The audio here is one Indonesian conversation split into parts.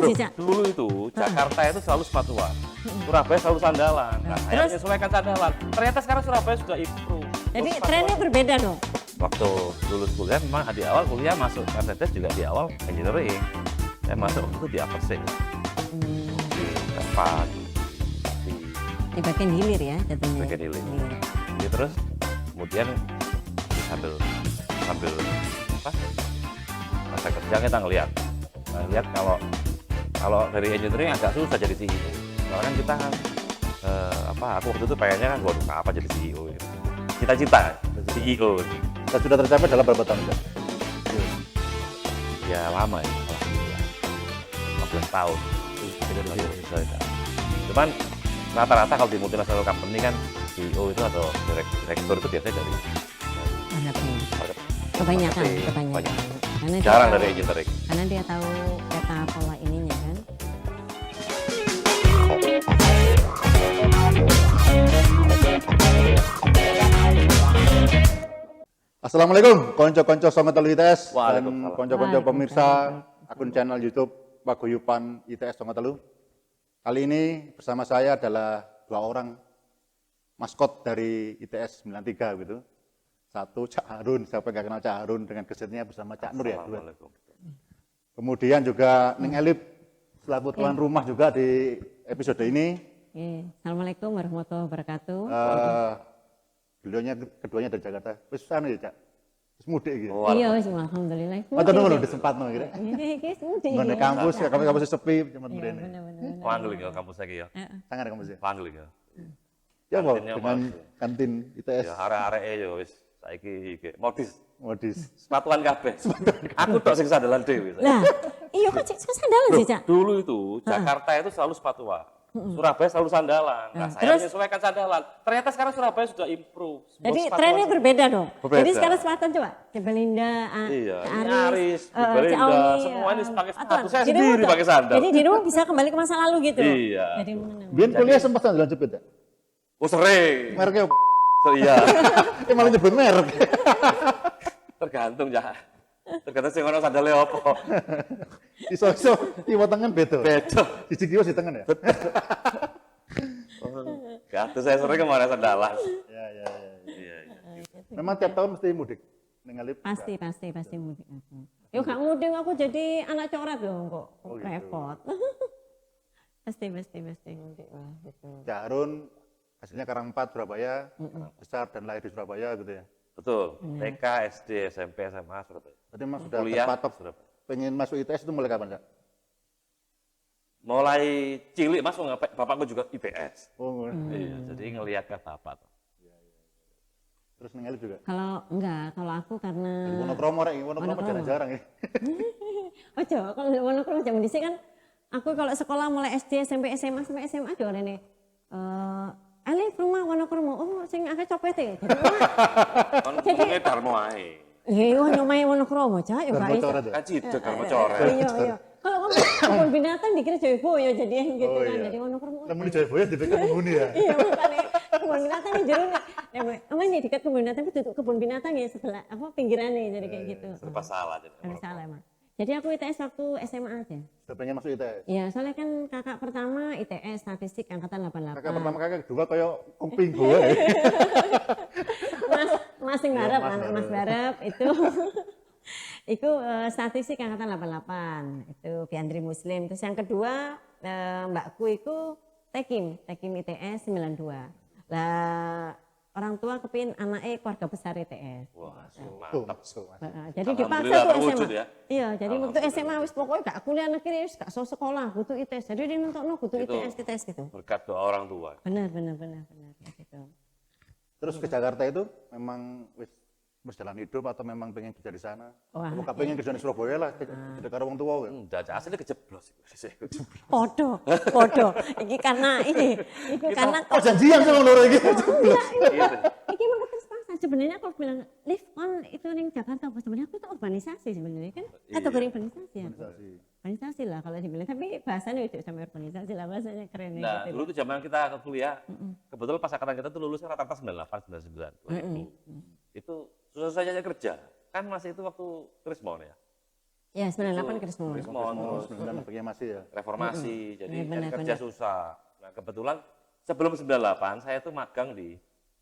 sih, Cak? Dulu itu Jakarta itu selalu sepatuan, Surabaya selalu sandalan. Nah, saya Terus? menyesuaikan sandalan. Ternyata sekarang Surabaya sudah improve. Jadi Sepatuan. trennya berbeda dong. Waktu lulus kuliah memang di awal kuliah masuk Mercedes juga di awal engineering. Saya masuk waktu itu di Apersing, di Depan, Di bagian hilir ya jatuhnya. bagian hilir. Jadi terus kemudian sambil apa? Masa kerja kita ngelihat kalau dari engineering agak susah jadi CEO. Soalnya kan kita kan aku waktu itu pengennya kan waduh apa jadi CEO gitu. Cita-cita CEO. Dan sudah tercapai dalam berapa tahun, Cak? Ya lama ya, alhamdulillah. 15 tahun. Cuman rata-rata kalau di multinational company kan CEO itu atau direktur itu biasanya dari Kebanyakan. Karena dia jarang tahu- dari engineering. Karena dia tahu peta pola ininya kan. Assalamualaikum, konco-konco Songo Telu ITS dan Waalaikumsalam. konco-konco pemirsa akun channel YouTube Paguyuban ITS Songo Telu. Kali ini bersama saya adalah dua orang maskot dari ITS 93 gitu. Satu Cak Harun, siapa yang nggak kenal Cak Harun dengan gesetnya bersama Cak Nur ya. Dua. Assalamualaikum. Kemudian juga Ning Elip selaku tuan rumah juga di episode ini. Oke. Assalamualaikum warahmatullahi wabarakatuh. Beliaunya keduanya dari Jakarta. Wis anu ya, Cak. Wis mudik gitu. Oh, Iya, wis alhamdulillah. Mboten ngono disempatno kira. Iki mudik. Ngene kampus ya, kampus sepi cuman Iya, mrene. bener-bener. Wandel ya kampus saya ya. Sangat kampus ya. Wandel ya. Ya Pak, Kantinnya dengan mahal. kantin ITS Ya arek-arek ya wis saiki iki modis modis. sepatuan kabeh. Aku tok sing sandalan dhewe. Lah, iya kok cek sandalan sih, Cak? Dulu itu Jakarta itu selalu sepatuan. Surabaya selalu sandalan. Nah, saya Terus? menyesuaikan sandalan. Ternyata sekarang Surabaya sudah improve. Jadi Sepatuan trennya berbeda dong. Berbeda. Jadi sekarang sepatu coba, Belinda, Iya, Cak ini Aris, Cak Belinda, Auni, semua ini pakai sepatu. Atuan. Saya Jadi sendiri mau- pakai sandal. Jadi di rumah bisa kembali ke masa lalu gitu. Iya. Jadi menang. Biyen kuliah sempat sandalan jepit ya? Oh sering. Mereknya apa? So, iya. Malah nyebut merek. Tergantung ya. Tergantung sing ono sandale opo. Iso-iso kiwa tengen beda. Beda. Siji kiwa si tengen ya? Ya, tuh saya sering kemana sandalan. Ya, ya, ya. Iya, iya. Memang tiap tahun mesti mudik. Ning Elip. Pasti mudik aku. Yo gak mudik aku jadi anak coret dong kok. Oh, gitu. Repot. pasti mudik lah gitu. Cak Harun hasilnya Karang 4 Surabaya, besar dan lahir di Surabaya gitu ya. Betul. TK, SD, SMP, SMA, Surabaya. Berarti memang sudah Kuliah terpatok Surabaya. pengen masuk ITS itu mulai kapan, Cak? Mulai cilik Mas, bapakku juga IPS. Oh, Iya, jadi ngelihat ke bapak. terus Ning Elip juga. Kalau aku karena Wonokromo rek, Wonokromo Wonokromo. jarang-jarang ya. ojo kalau monokrom zaman dhisik kan aku kalau sekolah mulai SD, SMP, SMA sampai SMA ada oleh Elif rumah Wonokromo. Oh, sing akeh copet e. Kan ngomongnya Darmo ae. Iya, nyomain Wonokromo, Cak, ya Darmo Pak. coret ya? Kan cidek Darmo coret. Iya. Kalau kamu kebun binatang dikira Joyoboyo jadi gitu Oh, kan. iya. Jadi Wonokromo. Namun di Jayabaya dipikir penghuni ya. Iya, makanya kebun binatang di jero nih. Emang di dekat kebun binatang itu tutup kebun binatang ya sebelah apa pinggirannya jadi kayak gitu. Serba salah. Harus salah emang. Jadi aku ITS waktu SMA aja. Sudah pengen masuk ITS. Iya, soalnya kan kakak pertama ITS statistik angkatan 88. Kakak pertama kakak kedua kayak kuping gue. Mas Iya, Barep, Mas Mas Barep. Barep itu statistik angkatan 88. Itu Biandri Muslim. Terus yang kedua mbakku itu Tekim ITS 92. Lah orang tua kepin anaknya keluarga besar ITS. Wah, Tuh, mantap. masuk, Mas. Jadi dipaksa Alhamdulillah tuh terwujud SMA. ya. Iya, jadi waktu SMA wis pokoknya gak kuliah negeri wis gak so sekolah, butuh ITS. Jadi dia nuntutno butuh Itu ITS gitu. Berkat doa orang tua. Benar kayak gitu. Terus ke Jakarta itu memang wis jalan hidup atau memang pengen kerja di sana? Wah, Kamu pengen kerja di Surabaya lah, tidak karo wong tua ya. Enggak, aslinya kejeblos. Podo. Iki karena karena Oh janjian sama loro iki. Gitu. iki emang keterspasan. Sebenarnya kalau bilang live on itu ning Jakarta apa sebenarnya aku tuh urbanisasi sebenarnya kan kategori urbanisasi ya. Urbanisasi lah kalau dibilang tapi bahasanya itu sampai urbanisasi lah bahasanya keren ya Nah, gitu. dulu tuh zaman kita ke kuliah, kebetulan pas angkatan kita tuh lulusnya rata-rata 98, 99, 2000. Itu susah saja kerja. Kan masih itu waktu Krismon ya. Ya 98 Krismon. Krismon, terus 99 bagian masih ya. reformasi, jadi Iya, benar, cari kerja benar. susah. Nah kebetulan sebelum 98 saya tuh magang di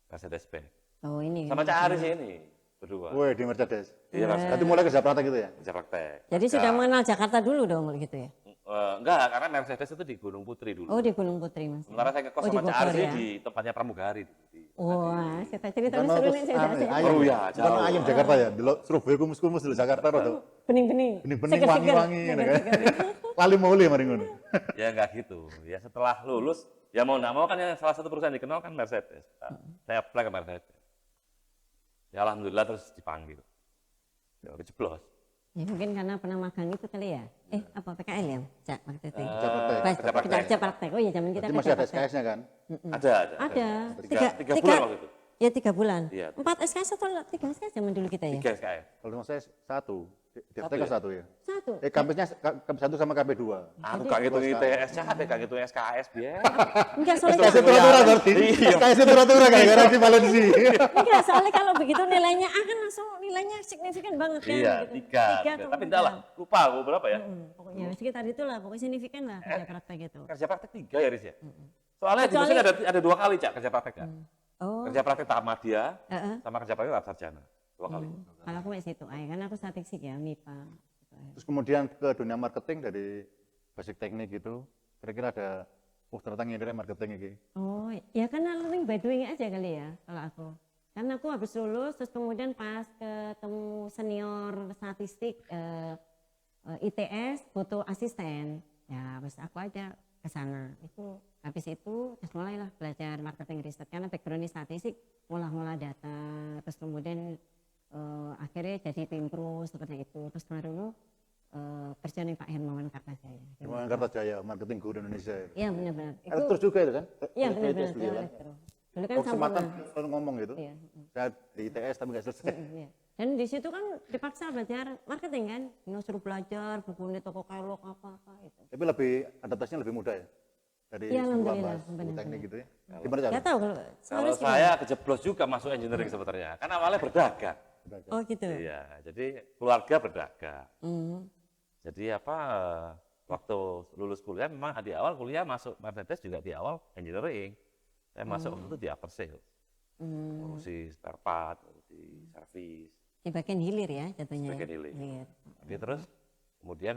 Mercedes-Benz Oh ini. sama Cak Aris ini berdua. Woi di Mercedes. Iya Mas, Berarti mulai kerja praktek gitu ya? kerja praktek. Jadi sudah mengenal Jakarta dulu dong gitu ya? Enggak, karena Mercedes itu di Gunung Putri dulu. Oh di Gunung Putri Mas. Sementara saya ngekos Oh, di sama Cak Bogor Aris ini ya? di tempatnya pramugari. Wah, kita cerita Karena seru terus nih saya. ayam, Oh iya, bukan jauh. ayam Jakarta ya. Dulu Surabaya kumus-kumus dulu Jakarta tuh. Bening-bening. Bening-bening wangi-wangi gitu kan. Lali muli mari ngono. Ya enggak gitu. Ya setelah lulus, ya mau enggak mau kan yang salah satu perusahaan dikenal kan Mercedes. Nah, saya apply ke Mercedes. Ya alhamdulillah terus dipanggil. Ya kejeblos. Ya mungkin karena pernah magang itu kali ya. Apa PKL ya? Cak waktu itu. Kerja praktek. Kerja praktek. Praktek. Oh iya zaman kita Berarti masih ada kerja praktek. SKS-nya kan? Ada. Ada. Tiga bulan waktu itu. Ya 3 bulan. Iya. 4 SKS atau 3 SKS zaman dulu kita ya? 3 SKS. Kalau saya satu. Di Satu FTK ya? satu ya. 1. Kampusnya KP1 sama KP2. Aku gak ngitung ITS, capek gak ngitung SKS biar. Enggak soalnya SKS itu aturan berarti. Iya. SKS itu aturan gara-gara di Valensi. enggak soalnya kalau begitu nilainya A kan langsung nilainya signifikan banget kan. Iya, gitu. 3. tuh Tapi udah. enggak lah, lupa aku berapa ya. Pokoknya sekitar itulah, pokoknya signifikan lah kerja praktek itu. Kerja praktek 3 ya Riz ya. Soalnya di Kecuali- dosen ada 2 kali Cak kerja praktek Kak. Oh, Kerja praktek tahap madya heeh. sama kerja praktek tahap sarjana. 2 kali. Kalau aku masih situ aja, karena aku statistik ya, MIPA. Gitu aja. Terus kemudian ke dunia marketing dari basic teknik gitu. Kira-kira ada ternyata ngiri marketing ini. Oh, ya karena learning by doing aja kali ya kalau aku. Karena aku habis lulus, terus kemudian pas ketemu senior statistik ITS, butuh asisten. Ya, habis aku aja ke sana. Itu habis itu terus mulailah belajar marketing riset karena background statistik, ngolah-ngolah data, terus kemudian akhirnya jadi tim pro seperti itu. Terus baru kerja nih Pak Hermawan Kartajaya. Gimana Kartajaya, marketing guru Indonesia. Iya benar-benar. Terus juga itu kan? Iya ITS benar-benar. dulu ya kan? Dulu kan Oh, kesempatan sempurna. selalu ngomong gitu. Iya. Saya di ITS tapi nggak selesai. Iya. Dan di situ kan dipaksa belajar marketing kan, suruh belajar buku ini toko katalog apa-apa itu. Tapi lebih adaptasinya lebih mudah ya dari Iya, sebuah alhamdulillah, bahas benar, teknik gitu ya. Gimana cara? Gak tahu kalau Kalau seharusnya saya kejeblos juga masuk engineering sebenarnya. Kan awalnya berdagang. gimana? Oh gitu. Iya, jadi keluarga berdagang. Hmm. Jadi waktu lulus kuliah memang di awal kuliah masuk Mercedes juga di awal engineering. Saya masuk waktu itu di after sales. Ngurusi spare part, ngurusi servis. Di bagian hilir ya jatuhnya. Bagian ya? hilir. Hilir. Tapi terus kemudian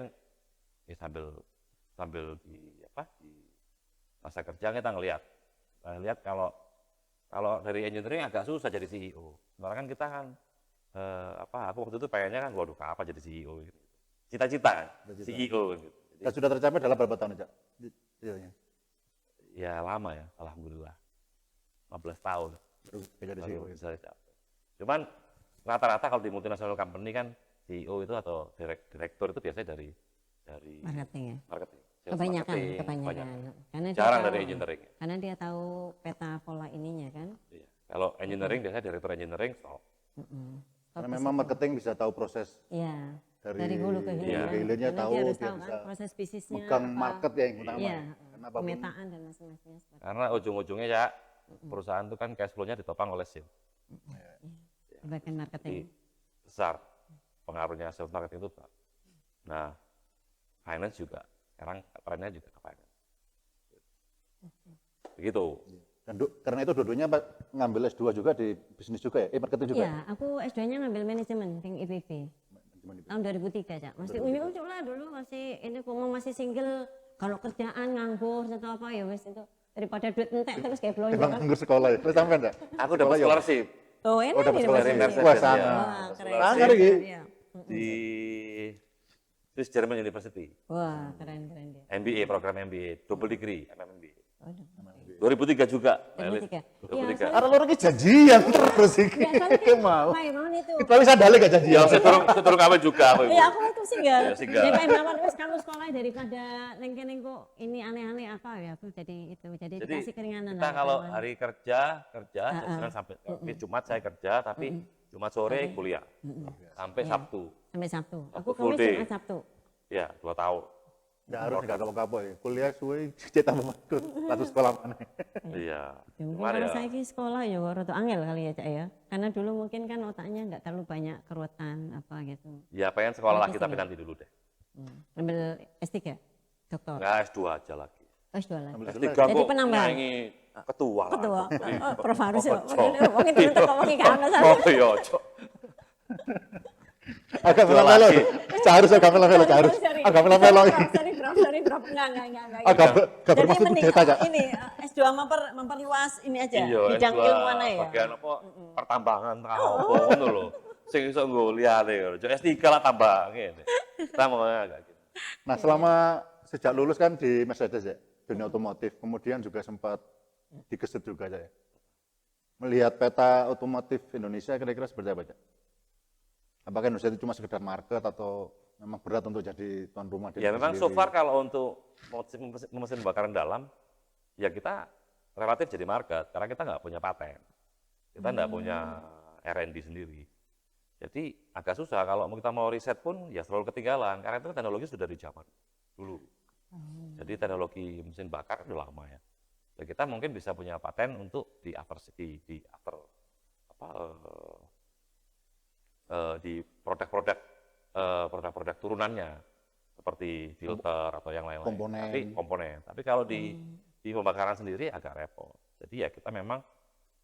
ya sambil di masa kerja kita ngelihat kalau dari engineering agak susah jadi CEO. Sebenarnya kan kita kan aku waktu itu pengennya kan waduh apa jadi CEO gitu. Cita-cita kan CEO gitu. Jadi, Dan sudah tercapai dalam berapa tahun aja? ya lama ya, alhamdulillah. 15 tahun Jadi baru CEO. bisa capai. Cuman rata-rata kalau di multinational company kan CEO itu atau direktur itu biasanya dari Marketing ya. marketing. Sales marketing, Kebanyakan. Karena dia Jarang tahu- dari engineering. Karena dia tahu peta pola ininya kan. Iya. Kalau engineering biasanya direktur engineering stop. Karena memang marketing bisa tahu proses Iya. dari Dari hulu ke hilir. Iya. kan. ke hilirnya Karena tahu, dia harus dia tahu bisa kan proses bisnisnya. megang apa. market ya yang utama. Iya. Karena apapun Pemetaan dan masing-masingnya seperti Karena ujung-ujungnya ya perusahaan itu kan cash flow-nya ditopang oleh sales. di bagian marketing. Jadi besar pengaruhnya sales marketing itu besar. Nah, finance juga sekarang trennya juga ke finance. Begitu. Dan karena itu dua-duanya ngambil S2 juga di bisnis juga ya? Marketing juga? Iya, aku S2-nya ngambil manajemen di IPB. Tahun 2003, Cak. Masih unyu-unyu lah dulu, masih ini masih single, kalau kerjaan nganggur atau apa ya wes itu daripada duit entek terus kayak belanja Emang kan. nganggur sekolah ya? Terus sampai enggak? Aku dapat Sekolah ya? scholarship Oh, enak Oh, dapat ini sekolah masih. dari Mercedes. Wah, ya. sangat. Wah, keren. Sangat ini. Iya. Di Swiss German University. Wah, keren dia. MBA, program MBA, double degree, MBA. Waduh. 2003 juga, Mbak Elis. 2003. 2003. Karena lu orangnya janjian terus iki. Ya, soalnya kan, Mau. Pak Hermawan itu. Tapi sadale gak janjian. Ya, seturung kawin juga aku. Ibu. Ya aku itu single. Ya, single. Jadi Pak Hermawan wis kamu sekolah daripada neng kok ini aneh-aneh apa ya aku jadi itu. Jadi dikasih keringanan kita lah, kalau Pak Hermawan. hari kerja Senin sampai Jumat saya kerja, tapi Jumat sore kuliah sampai Sabtu. Sampai Sabtu. Sabtu Aku full Kamis day. Jumat Sabtu. Ya, 2 tahun. Nggak harus nggak kapok-kapok ya. Kuliah suwe cetak memangku satu sekolah mana. Iya. Ya, mungkin Cuman kalau ya, saya ki sekolah ya rada angel kali ya Cak ya. Karena dulu mungkin kan otaknya nggak terlalu banyak keruwetan apa gitu. ya pengen sekolah Bagus lagi tapi ya. nanti dulu deh. Ambil S3, doktor, Nggak S2 aja lagi. S2 lagi. Ambil S3 sebelas. Jadi kok penambahan. nyanyi ketua. lah. Ketua, Prof harus ya. Ojo. Mungkin dulu teko wengi kan Mas. Oh iya, Cok. Agak Jual melo-melo. lagi. Harus agak melo-melo, harus. Agak melo-melo. Sorry, Prof. Enggak. Agak Jadi bermaksud mending kudeta aja. ini S2 memperluas ini aja, Iya, bidang S2 ilmu mana ya? Bagian apa? Pertambangan ta apa ngono lho. Sing iso nggo liyane lho. Cok S3 lah tambah ngene. Kita mau agak gitu. Nah, selama sejak lulus kan di Mercedes ya, dunia otomotif. Kemudian juga sempat digesit juga saya. Melihat peta otomotif Indonesia kira-kira seperti apa, Cak? Apakah Indonesia itu cuma sekedar market atau memang berat untuk jadi tuan rumah? di Ya negeri memang so sendiri? far kalau untuk mesin bakaran dalam, ya kita relatif jadi market, karena kita nggak punya paten. Kita nggak punya R&D sendiri. Jadi agak susah kalau kita mau riset pun ya selalu ketinggalan, karena itu teknologi sudah di zaman dulu. Jadi teknologi mesin bakar udah lama ya. Dan kita mungkin bisa punya paten untuk di produk-produk turunannya seperti filter atau yang lain-lain. Komponen. Tapi komponen. Tapi kalau di pembakaran sendiri agak repot. Jadi ya kita memang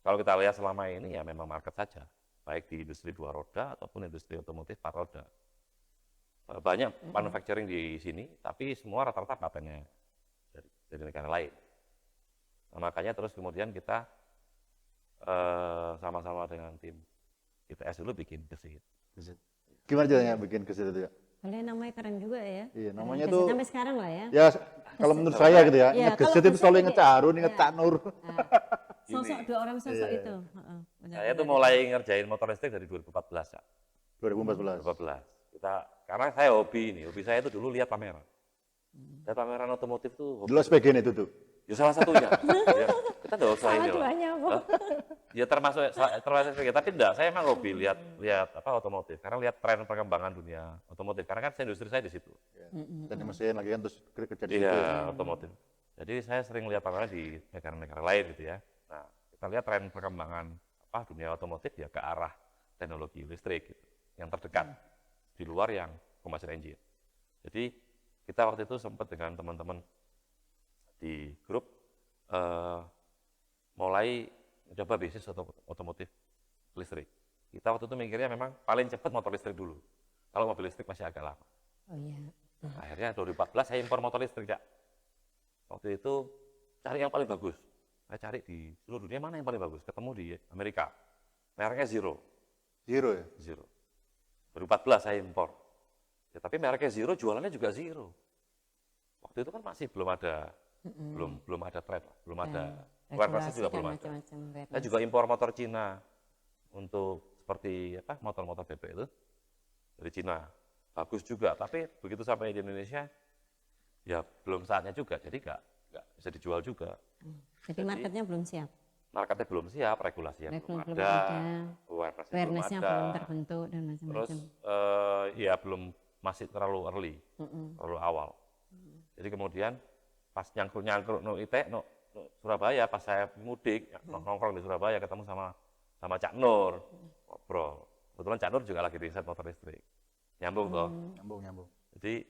kalau kita lihat selama ini ya memang market saja, baik di industri 2 roda ataupun industri otomotif 4 roda. Banyak manufacturing di sini, tapi semua rata-rata patennya dari negara lain. Nah, makanya terus kemudian kita sama-sama dengan tim ITS dulu bikin gesit. Gimana caranya bikin gesit itu, ya? Boleh namanya keren juga ya. Iya, Keren namanya gesit. tuh Sampai sekarang lah ya. ya kalau menurut saya gitu ya, Iya, ingat gesit kalau itu selalu gesit inget ini- Cak Harun, inget Iya. Cak Nur. Sosok dua orang sosok itu. Saya tuh mulai ngerjain motor listrik dari 2014 ya. 2014. 2014. Karena saya hobi saya itu dulu lihat pameran. Lihat pameran otomotif tuh hobi. Dulu SPG itu tuh. Ya salah satunya. Ya, kita enggak usah Salah ini loh. duanya, Bu. Hah? Ya termasuk SPG, tapi enggak, saya emang hobi lihat apa otomotif, karena lihat tren perkembangan dunia otomotif, karena kan industri saya di situ. Dan mesin lagi kan terus kerja di situ. Iya, otomotif. Jadi saya sering lihat pameran di negara-negara lain gitu ya. Nah, kita lihat tren perkembangan dunia otomotif ya ke arah teknologi listrik gitu, yang terdekat di luar yang combustion engine. Jadi kita waktu itu sempat dengan teman-teman di grup mulai coba bisnis otomotif listrik. Kita waktu itu mikirnya memang paling cepat motor listrik dulu. Kalau mobil listrik masih agak lama. Oh iya. Akhirnya 2014 saya impor motor listrik, Cak. Waktu itu cari yang paling bagus. Saya cari di seluruh dunia mana yang paling bagus. Ketemu di Amerika. Mereknya Zero. Zero ya? Zero. 2014 saya impor. Ya, tapi mereknya Zero, jualannya juga Zero. Waktu itu kan masih belum ada tren, belum ada awareness juga belum ada. Saya juga impor motor Cina untuk seperti motor-motor bebek itu dari Cina. Bagus juga, tapi begitu sampai di Indonesia ya belum saatnya juga, jadi nggak bisa dijual juga. Jadi marketnya belum siap. Marketnya belum siap, regulasinya belum Belum ada, ada. awareness-nya belum Awareness-nya ada. belum terbentuk dan Terus macam-macam. ya belum, masih terlalu early, terlalu awal. Jadi kemudian pas nyangkruk no Surabaya, pas saya mudik nongkrong di Surabaya ketemu sama Cak Nur, ngobrol. Kebetulan Cak Nur juga lagi riset motor listrik, nyambung toh. Nyambung. Jadi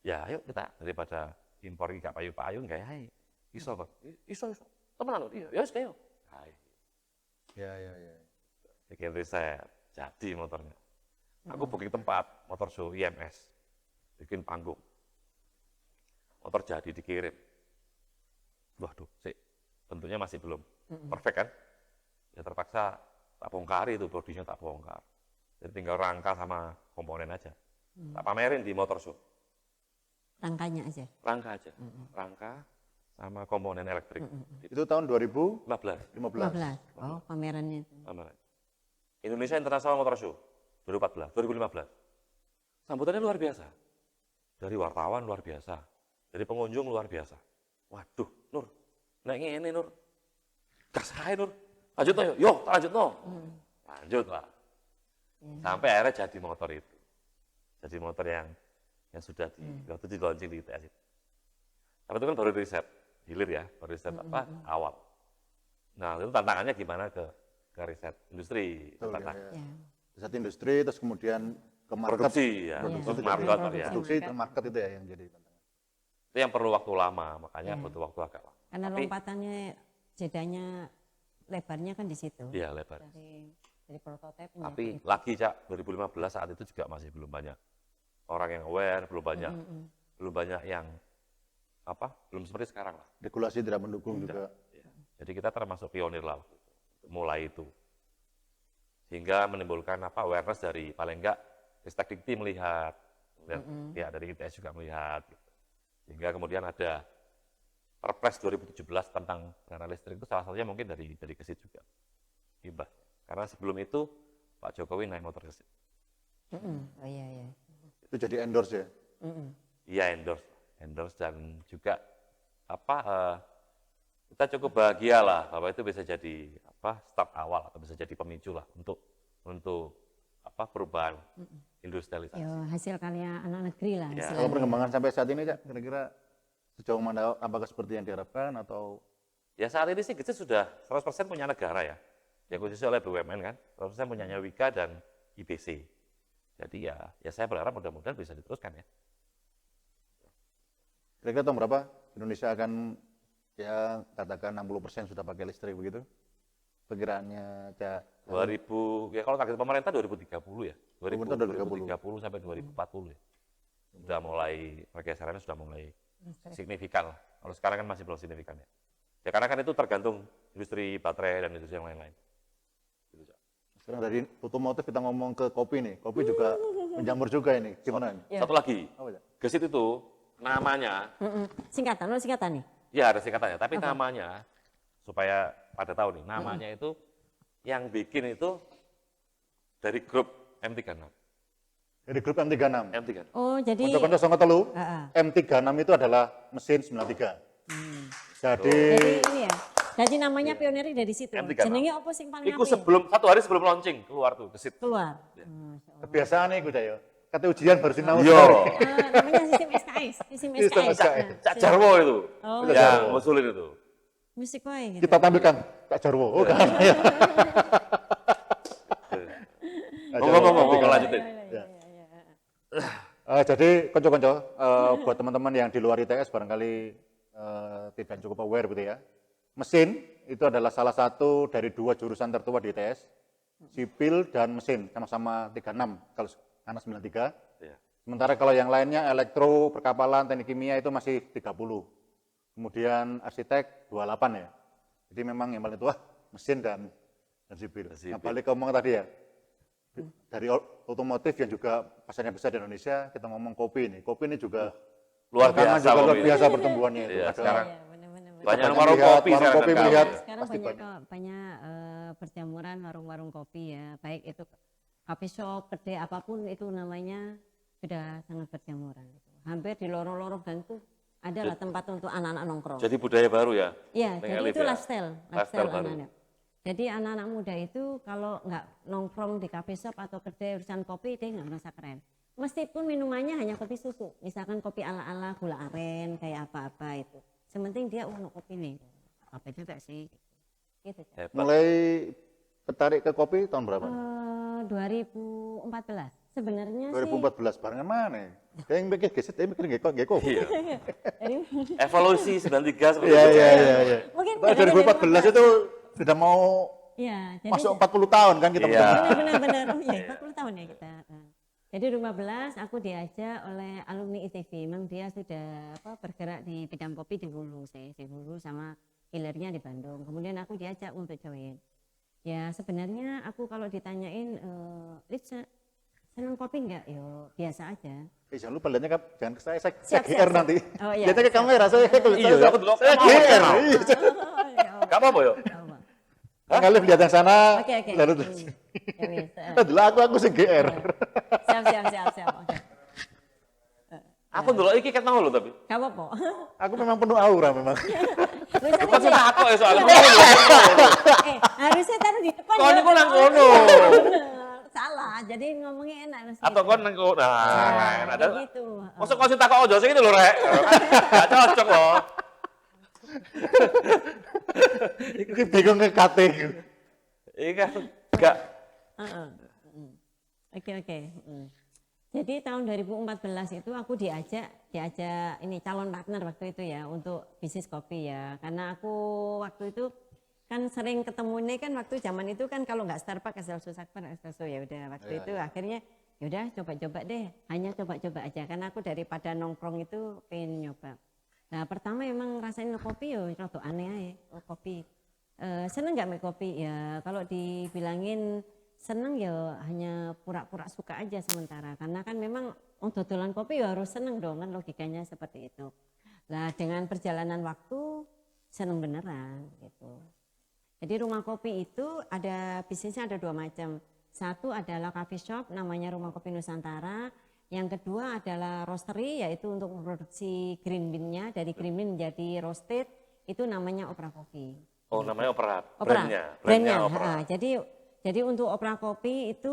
ya ayo kita daripada impor gak payu-payu nggak ya, iso kok, iso temenan loh, iya, ya wis kayo. Ya. Bikin riset, jadi motornya. Aku booking tempat, motor show IMS, bikin panggung. Motor jadi dikirim. Waduh, bentuknya masih belum perfect kan? Ya terpaksa tak bongkar itu, bodinya tak bongkar. Jadi tinggal rangka sama komponen aja. Tak pamerin di motor show. Rangkanya aja. Rangka aja, rangka sama komponen elektrik. Itu tahun 2015. 15. 15. Oh, pamerannya itu. Pameran. Indonesia International Motor Show 2015. Sambutannya luar biasa. Dari wartawan luar biasa, dari pengunjung luar biasa. Waduh, Nur, nek ngene Nur. Gas ae Nur. Lanjut no, yo, lanjut no. Lanjut lah. Sampai akhirnya jadi motor itu. Jadi motor yang sudah waktu di launching di ITS itu. Tapi itu kan baru riset hilir ya, baru riset awal. Nah itu tantangannya gimana ke riset industri, Betul, katakan. ya. Riset industri, terus kemudian ke market. Produksi ya, Produksi, untuk itu market produksi. ya. Produksi dan market itu ya yang jadi tantangan. Itu yang perlu waktu lama, makanya Iya. butuh waktu agak lama. Karena Tapi, lompatannya jedanya lebarnya kan di situ. iya lebar. Dari prototipe Tapi lagi Cak, 2015 saat itu juga masih belum banyak orang yang aware, belum banyak yang belum seperti sekarang lah. Regulasi tidak mendukung juga. Ya. Jadi kita termasuk pionir lah waktu itu, mulai itu. Sehingga menimbulkan awareness dari paling enggak Ristek Dikti melihat pihak dari ITS juga melihat. Gitu. Sehingga kemudian ada Perpres 2017 tentang kendaraan listrik itu salah satunya mungkin dari Gesit juga. Hibah. Karena sebelum itu Pak Jokowi naik motor Gesit. Oh iya. Itu jadi endorse ya. Iya endorse dan juga kita cukup bahagia lah bahwa itu bisa jadi start awal atau bisa jadi pemicu lah untuk perubahan industrialisasi. Ya, hasil karya anak negeri lah. Ya. Kalau perkembangan sampai saat ini, Cak, kira-kira sejauh mana apakah seperti yang diharapkan atau? Ya saat ini sih Gesit sudah 100% punya negara ya. Yang khususnya oleh BUMN kan, 100% punyanya Wika dan IBC. Jadi ya saya berharap mudah-mudahan bisa diteruskan ya. Kira-kira tahun berapa Indonesia akan ya katakan 60% sudah pakai listrik begitu? Perkiraannya, Cak? 2000 ya kalau target pemerintah 2030 ya. 2030 sampai 2040 ya. Sudah mulai pergeserannya sudah mulai signifikan lah. Kalau sekarang kan masih belum signifikan ya. Ya karena kan itu tergantung industri baterai dan industri yang lain-lain. Gitu, Cak. Sekarang dari otomotif kita ngomong ke kopi nih. Kopi juga menjamur juga ini. Gimana ini? Ya. Satu lagi, Apa, Cak? Gesit itu namanya, Singkatan nih. ya ada singkatannya, tapi namanya supaya pada tahu nih, namanya itu yang bikin itu dari grup M36. Dari grup M36. M36. Oh, jadi Konco-konco songo telu, Heeh. M36 itu adalah mesin 93. Jadi ini ya. Jadi namanya pionirnya dari situ. M36. Jenenge apa sing paling Iku apik? satu hari sebelum launching keluar tuh Gesit. Keluar. kebiasaan nih gue ya. Kata ujian baru sinau. Iya. Namanya sistem SKS. Sistem Sistem SKS. SKS. Cak Jarwo itu. Oh. Yang ngusulin itu. Musik wae gitu. Kita tampilkan Cak Jarwo. Oh, kan. Ngomong lanjutin. Jadi konco-konco, buat teman-teman yang di luar ITS barangkali tidak cukup aware gitu ya. Mesin itu adalah salah satu dari 2 jurusan tertua di ITS. Sipil dan mesin, sama-sama 36 kalau anak 93. Iya. Sementara kalau yang lainnya elektro, perkapalan, teknik kimia itu masih 30. Kemudian arsitek 28 ya. Jadi memang yang paling tua mesin dan sipil. Nah, balik ke omong tadi ya. Dari otomotif yang juga pasarnya besar di Indonesia, kita ngomong kopi nih. Kopi ini juga Luar belakangan biasa juga luar kopi. biasa pertumbuhannya itu. Iya, Ada sekarang Benar-benar. banyak banyak warung melihat, kopi warung sekarang kopi kan, melihat. ya. Sekarang pasti banyak perjamuan warung-warung kopi ya. Baik itu coffee shop, kedai apapun itu namanya sudah sangat berjamuran. Hampir di lorong-lorong gang itu adalah tempat untuk anak-anak nongkrong. Jadi budaya baru ya. Iya, Neng jadi Elif itu ya. lifestyle Lifestyle baru. anak-anak. Jadi anak-anak muda itu kalau nggak nongkrong di cafe shop atau kedai urusan kopi, dia nggak merasa keren. Meskipun minumannya hanya kopi susu, misalkan kopi ala-ala gula aren, kayak apa-apa itu. Sementing dia kopi nih. Apa juga sih. Gitu. Hebat. mulai tertarik ke kopi tahun berapa? 2014. Sebenarnya 2014 barengan mana? Kayak yang mikir gesit, dia mikir nggak kopi. Iya. sih. Evolusi 93 seperti Iya, itu. iya. Mungkin 2014 itu sudah mau ya, jadi masuk 40 tahun kan kita Iya. benar-benar. Oh iya, 40 tahun ya kita. Jadi 2015 aku diajak oleh alumni ITB. Memang dia sudah bergerak di bidang kopi di Hulu, di Hulu sama hilirnya di Bandung. Kemudian aku diajak untuk join. Ya sebenarnya aku kalau ditanyain, senang kopi enggak? Yo biasa aja. Jangan lupa lihatnya kan, jangan ke saya Siap, GR siap. nanti. Oh, iya, Lihatnya ke siap. kamera, saya Iya, aku dulu saya mau GR. kenal. Iya. Gak apa-apa yuk. Kang Alif lihat yang sana, Oke. lalu Ya wis. adalah aku sih GR. Siap. Oke. Aku dulu iki ket mau lho tapi. Gak apa-apa. Aku memang penuh aura memang. Bukan sudah aku ya soalnya. Harusnya taruh di depan. Kau ini kok nang kono. Salah. jadi ngomongnya enak. Mas. Atau kon nengko, nah, Nah, ada. gitu. Masa kau sih takut ojo sih gitu loh, Rek. Gak cocok loh. Iku bingung ngekate iku. Iya kan, gak. Heeh. Oke. Jadi tahun 2014 itu aku diajak ini calon partner waktu itu ya untuk bisnis kopi ya. Karena aku waktu itu kan sering ketemu ini kan waktu zaman itu kan kalau nggak Starbucks espresso ya udah waktu itu akhirnya yaudah coba-coba deh, hanya coba-coba aja karena aku daripada nongkrong itu pengen nyoba. Nah pertama emang rasain kopi yo rada aneh aja, kopi. Seneng nggak make kopi ya kalau dibilangin seneng ya hanya pura-pura suka aja sementara karena kan memang dodolan kopi ya harus seneng dong kan logikanya seperti itu. Nah dengan perjalanan waktu seneng beneran gitu. Jadi rumah kopi itu ada bisnisnya ada 2 macam. Satu adalah coffee shop namanya Rumah Kopi Nusantara. Yang kedua adalah roastery yaitu untuk memproduksi green bean-nya dari green bean menjadi roasted itu namanya Opera Coffee. Oh namanya Opera, Brandnya. Opera. Jadi untuk Opera Kopi itu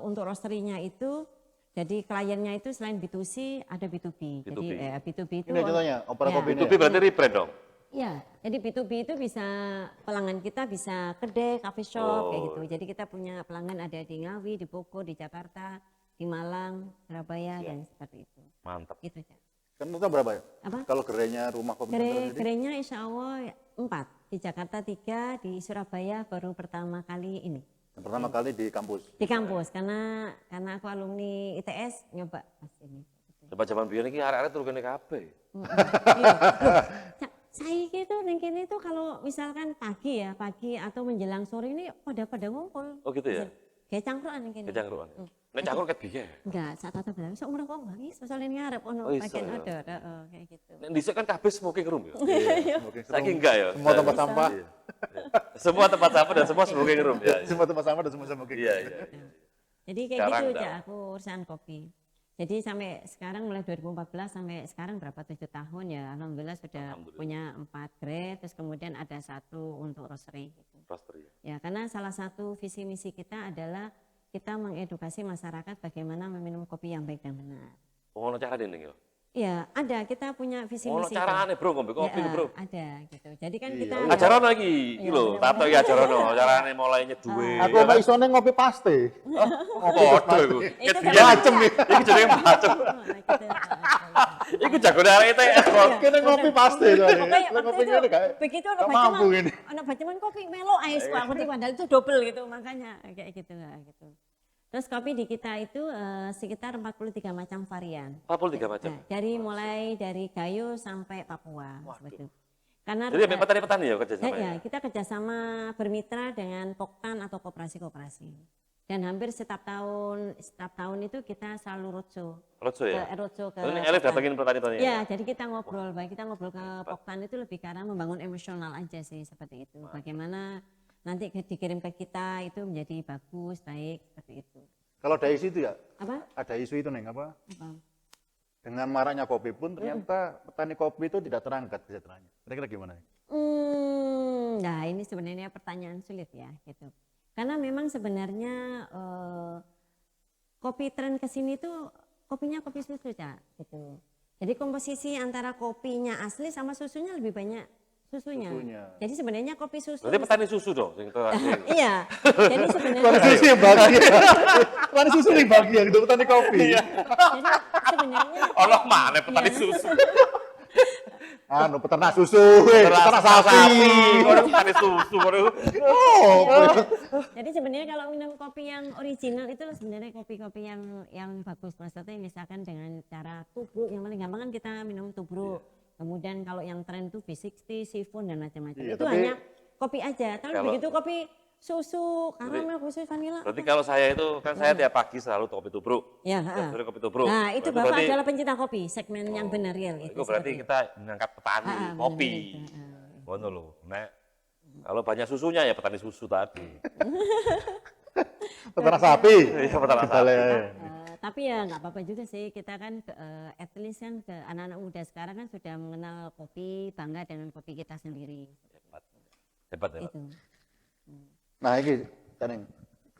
untuk roastery-nya itu jadi kliennya itu selain B2C ada B2B. Jadi B2B itu Ini contohnya Opera Kopi ini. B2B berarti rebrand dong. Iya, jadi B2B itu bisa pelanggan kita bisa kedai, coffee shop kayak gitu. Jadi kita punya pelanggan ada di Ngawi, di Bogor, di Jakarta, di Malang, Surabaya dan seperti itu. Mantap. Gitu aja. Kan total berapa ya? Apa? Kalau gerainya rumah kopi Nusantara sendiri? Gerainya insya Allah 4, di Jakarta 3, di Surabaya baru pertama kali ini. Yang pertama kali di kampus. Di kampus karena aku alumni ITS nyoba pas ini. Coba zaman biyen iki arek-arek turu kene kabeh. Saya gitu neng kene itu kalau misalkan pagi atau menjelang sore ini pada ngumpul. Oh gitu ya. Kayak cangkruan neng kene. Kayak cangkruan. Nek cangkruk ket biye. Enggak, saat tatap bilang sok umur kok bang, soalnya ngarep ono bagian ada kayak gitu. Nek dhisik kan kabeh smoking room ya. Smoking room. Saiki enggak ya. Semua tempat sampah. Iya. Semua tempat sampah dan semua smoking room ya. Semua tempat sampah dan semua smoking. Iya. Jadi kayak Sekarang gitu enggak. aja aku urusan kopi. Jadi sampai sekarang mulai 2014 sampai sekarang berapa 7 tahun ya alhamdulillah sudah punya 4 grade terus kemudian ada 1 untuk roastery gitu. Roastery. Ya karena salah satu visi misi kita adalah kita mengedukasi masyarakat bagaimana meminum kopi yang baik dan benar. Oh, ono carane ning yo. Iya, ada kita punya visi Ono misi. carane, Bro, ngombe kopi, Bro. Ada gitu. Jadi kan kita Ajarono iki lho, tato iki ajarono, carane mulai nyeduwe. Aku mbak isone ngopi paste. Padha iku. Itu Ket kan biyen macem ya. iki jenenge macem. Iku jagone arek ITS kok. Kene ngopi paste soalnya. Pokoknya Lah ngopi waktu ngene itu gak? begitu gak mampu ini. anak bacaman kopi melo ais kok aku di padahal itu double gitu makanya kayak gitu gitu. Terus kopi di kita itu sekitar 43 macam varian. 43 macam. Nah, mulai dari Gayo sampai Papua seperti itu. Karena Jadi sampai petani-petani ya kerja sama. ya, kita kerjasama bermitra dengan Poktan atau koperasi-koperasi. Dan hampir setiap tahun itu kita selalu roadshow. Roadshow ya. Roadshow ke Ini Elif Poktan. datengin petani-petani ya. Ya, jadi kita ngobrol, kita ngobrol ke Poktan itu lebih karena membangun emosional aja sih seperti itu. Bagaimana nanti dikirim ke kita itu menjadi bagus, baik seperti itu. Kalau ada isu itu ya? Apa? Ada isu itu Neng apa? Apa? Dengan maraknya kopi pun ternyata petani kopi itu tidak terangkat kesejahteraannya. Kira-kira gimana? Nah ini sebenarnya pertanyaan sulit ya gitu. Karena memang sebenarnya kopi tren kesini tuh kopinya kopi susu Cak gitu. Jadi komposisi antara kopinya asli sama susunya lebih banyak susunya. Jadi sebenarnya kopi susu. Berarti petani susu dong sing Iya. Jadi sebenarnya Petani susu yang bahagia. Petani susu yang bahagia gitu, petani kopi. jadi sebenarnya ono mana petani susu. Peternak susu, peternak sapi. Ono petani susu. Jadi sebenarnya kalau minum kopi yang original itu sebenarnya kopi-kopi yang bagus. Maksudnya misalkan dengan cara tubruk, yang paling gampang kan kita minum tubruk. Kemudian kalau yang tren itu V60, sifon dan macam-macam. Iya, itu tapi hanya kopi aja. Tapi kalau- begitu kopi susu, karamel, khusus vanila. Berarti kalau saya itu kan saya tiap pagi selalu kopi tubruk. Ya, Tiap sore kopi tubruk. Nah, itu Bapak berarti- adalah pencinta kopi, segmen yang benar real Itu berarti seperti kita mengangkat petani kopi. Ngono lho. Nek kalau banyak susunya ya petani susu tadi. Peternak sapi. Iya, peternak sapi. Tapi ya nggak apa-apa juga sih, kita kan at least kan ke anak-anak muda sekarang kan sudah mengenal kopi, bangga dengan kopi kita sendiri. Hebat ya. Itu. Nah ini, Neng,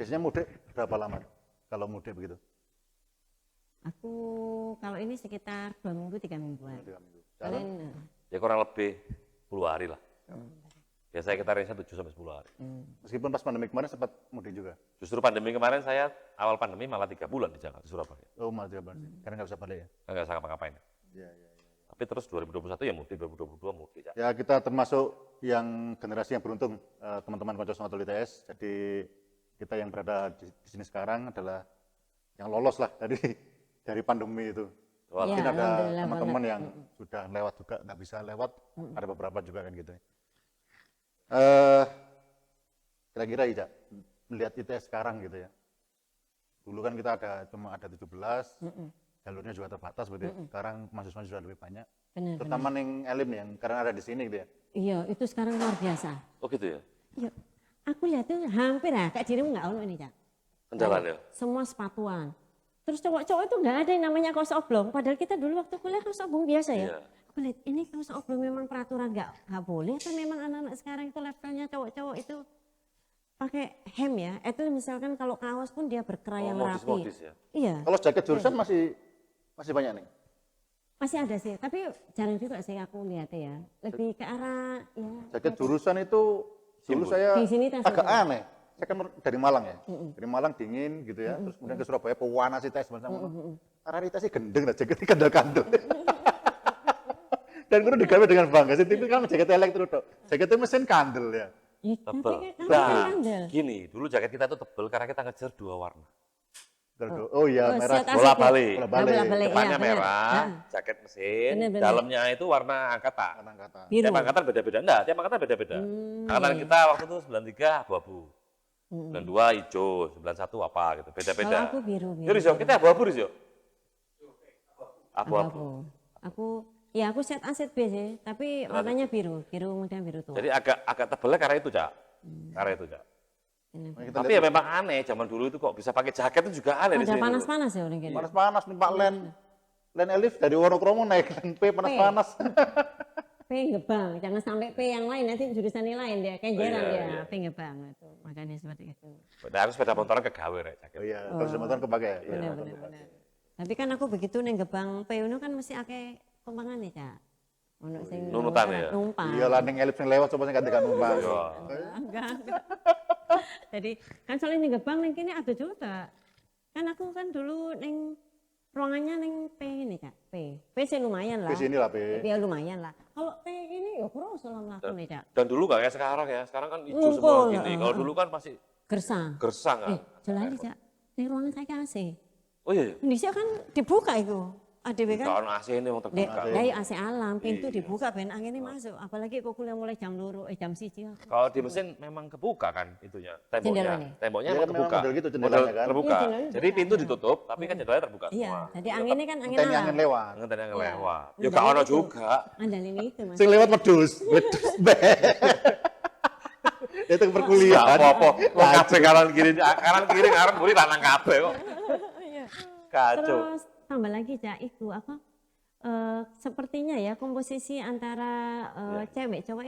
biasanya mudik berapa lama? kalau mudik begitu? Aku kalau ini sekitar 2 minggu 3 mingguan. 3 minggu. Jalan? Paling, Ya kurang lebih 10 hari lah. Biasanya kita range 7 sampai 10 hari. Meskipun pas pandemi kemarin sempat mudik juga. Justru pandemi kemarin saya awal pandemi malah 3 bulan di Jakarta, di Surabaya. Oh, malah 3 bulan. Karena nggak bisa balik ya. Nggak usah ngapa-ngapain. Iya, iya. Tapi terus 2021 ya mudik, 2022 mudik. Ya. Ya kita termasuk yang generasi yang beruntung, teman-teman Konco Songotul ITS. Jadi kita yang berada di sini sekarang adalah yang lolos lah dari pandemi itu. Wah, Ya, Mungkin ada alhamdulillah teman-teman banget. yang sudah lewat juga nggak bisa lewat, ada beberapa juga kan gitu. Kira-kira Ica, melihat ITS sekarang gitu ya. Dulu kan kita cuma ada 17, jalurnya juga terbatas berarti. Sekarang mahasiswa sudah lebih banyak. benar. Terutama yang elim nih, yang karena ada di sini gitu ya. Iya, itu sekarang luar biasa. Oh gitu ya? Iya, aku lihat tuh hampir kayak dirimu nggak ono ini, Cak. Kendaraan ya? Semua sepatuan. Terus cowok-cowok itu nggak ada yang namanya kaos oblong. Padahal kita dulu waktu kuliah kaos oblong biasa ya. Iya. Aku lihat ini kaos oblong memang peraturan nggak boleh atau memang anak-anak sekarang itu levelnya cowok-cowok itu pakai hem ya. Itu misalkan kalau kaos pun dia berkerah yang rapi. Modis-modis ya? Iya, Kalau jaket jurusan masih banyak nih. masih ada sih. Tapi jarang juga sih aku lihat ya. Lebih ke arah ya. Jaket jurusan itu dulu Simbol. saya Di sini tas agak itu. aneh. Saya kan dari Malang ya. Dari Malang dingin gitu ya. Terus kemudian ke Surabaya pewanas ITS bersama. Karena ITS sih gendeng lah, jaketnya kandel-kandel. Dan itu digawe dengan bangga. Sih itu kan jaket elektro tok. Jaketnya mesin kandel ya. Ih, Tebel. tapi Nah, kandel. gini, dulu jaket kita tuh tebel karena kita ngejar 2 warna. Oh iya, Oh, merah. siat asik Bola ya. balik. Bola-balik. Bola-balik, Depannya ya, benar. merah, Ah, jaket mesin, Bener-bener. dalamnya itu warna angkatan. Angkatan. biru. Tiap angkatan beda-beda. Enggak, tiap angkatan beda-beda. Angkatan kita waktu itu 93 abu-abu. 92 hijau, 91 apa gitu, beda-beda. Kalau aku biru. Yo Rizyo, kita abu-abu Rizyo. Abu-abu. Abu-abu. Aku set A set B sih, tapi warnanya biru, kemudian biru tua. Jadi agak tebelnya karena itu, Cak. Karena itu, Cak. Ini. Kita Tapi ya memang aneh, zaman dulu itu kok bisa pakai jaket itu juga aneh di Ada sini. panas-panas ya orang kini. panas-panas nih Pak Len Elif dari Wonokromo naik Len P panas-panas. P Gebang, jangan sampai P yang lain nanti jurusan yang lain dia, kenjeran iya, dia, iya. P Gebang itu. Makanya seperti itu. Harus sepeda motoran kegawe rek jaket. Oh iya, kalau sudah motor kepake. Benar. Tapi kan aku begitu neng Gebang P itu kan mesti akeh tumpangan nih, Cak. Ono sing Nunutan ya? numpang. Iya lah ning Elif sing lewat coba sing gantikan numpang. Enggak. Jadi kan soalnya ning Gebang ning kene ada juga. Kan aku kan dulu ning ruangannya ning P ini, Kak. P sih lumayan lah. Di sini lah, P. Ya lumayan lah. Kalau P ini ya kurang salah melakukan nih, Cak. Dan dulu nggak kayak sekarang ya, sekarang kan hijau Ngumpul, semua gini. Kalau dulu kan masih Gersang. gersang kan. Jelas Cak. Ning ruangan saya AC. Oh iya, Indonesia kan dibuka itu. ADW kan. kalau AC ini mau terbuka. Dari AC alam, pintu Iya. dibuka ben anginnya masuk. Apalagi kok kuliah mulai jam 2, jam 1. Kalau di mesin memang kebuka kan itunya, temboknya. Jendelanya. Temboknya Iya, emang memang kebuka. model gitu jendelanya kan. Terbuka. Iya, jendelanya Jadi buka, pintu iya. ditutup, tapi kan jendelanya terbuka Iya, semua. jadi anginnya kan angin Ngenteni alam. angin lewat. Ngeten yang lewat. Iya. Ya gak ono Itu. juga. Andalin itu Mas. Sing lewat wedhus, wedhus be. Itu Gak perkuliahan. apa-apa. Wong kabeh kanan kiri kanan kiri lanang kabeh kok. Iya. Kacau. Terus tambah lagi Cak, itu apa? Sepertinya ya komposisi antara cewek cowok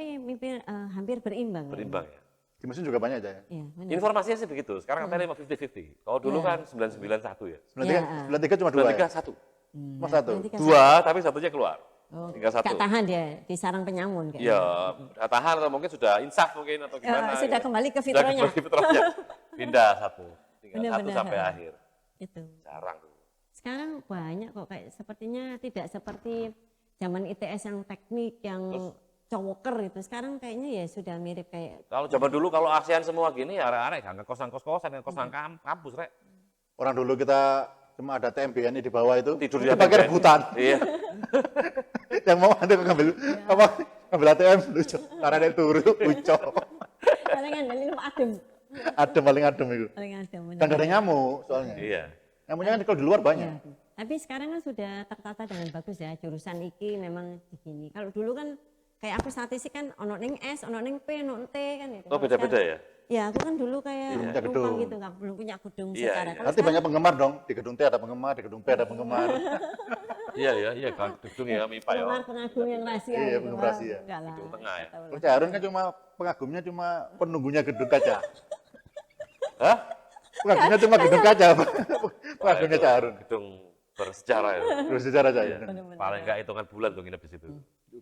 hampir berimbang. Ya. Berimbang ya. Di mesin juga banyak aja ya. Iya, benar. Informasinya sih begitu. Sekarang katanya 50-50. Kalau dulu Iya. kan 991 ya. 93 cuma 2 ya. 93 satu. Cuma satu. Nanti kan- 2 tapi satunya keluar. Oh, tinggal satu. gak tahan dia di sarang penyamun kayak. Iya, udah tahan atau mungkin sudah insaf mungkin atau gimana. sudah gitu. kembali ke Sudah fitrahnya. kembali ke fitrahnya. Pindah satu. Tinggal Benar, satu benar. sampai akhir. Itu. Jarang tuh. Sekarang banyak kok kayak sepertinya tidak seperti zaman ITS yang teknik yang cowoker itu. Sekarang kayaknya ya sudah mirip kayak Kalau zaman dulu kalau ASEAN semua gini ya arek-arek gak ngekos kos-kosan, ngekos kampus rek. Orang dulu kita cuma ada TMBNI di bawah itu. Tidur di itu atas pakai bed. rebutan. Iya. Yang mau ada ngambil ATM lucu. Karena ada turu lucu. paling andalin adem. Adem paling adem itu. Paling adem. benar. Dan gak ada nyamuk soalnya. Iya. Nyamuknya kan kalau di luar banyak. Ya. Tapi sekarang kan sudah tertata dengan bagus ya, jurusan iki memang begini. Kalau dulu kan kayak aku statistik kan ono ning S, ono ning P, ono T kan itu. Oh beda-beda ya? Ya, aku kan dulu kayak Punya numpang gedung. gitu, nggak belum punya gedung Iya, secara. iya. Kalau Nanti banyak penggemar dong. Di gedung T ada penggemar, di gedung P ada penggemar. Iya kan gedung ya MIPA ya. penggemar pengagum yang rahasia Iya, gitu. pengagum Wah, rahasia. enggak lah. Gedung tengah ya. tahu lah. Kalau Cak Harun kan cuma pengagumnya cuma penunggunya gedung kaca. Hah? Pengagumnya cuma gedung kaca, pengagumnya Cak Harun. Gedung bersejarah ya. Terus sejarah aja. Iya. Paling enggak hitungan bulan tuh nginep di situ.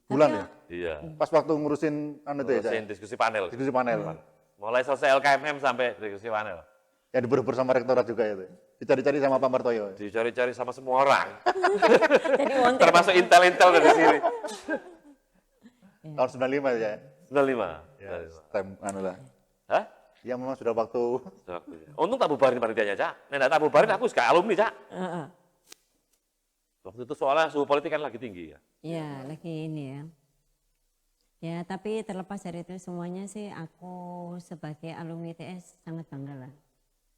Bulan ya? Iya. Pas waktu ngurusin anu itu ya, Cak? Ngurusin diskusi panel. Diskusi panel. Mulai selesai LKMM sampai diskusi panel. Ya diburu-buru sama rektorat juga itu. Dicari-cari sama Pak Martoyo. Dicari-cari sama semua orang. Jadi wonten. Termasuk intel-intel dari sini. Tahun 95 ya. 95. Ya, time anu lah. Hah? Ya memang sudah waktu. Waktunya. Untung tak bubarin panitianya, Cak. Nek tak bubarin aku suka alumni, Cak. Heeh. Waktu itu soalnya suhu politik kan lagi tinggi ya. Iya, lagi ini ya. Ya, tapi terlepas dari itu semuanya sih aku sebagai alumni ITS sangat bangga lah.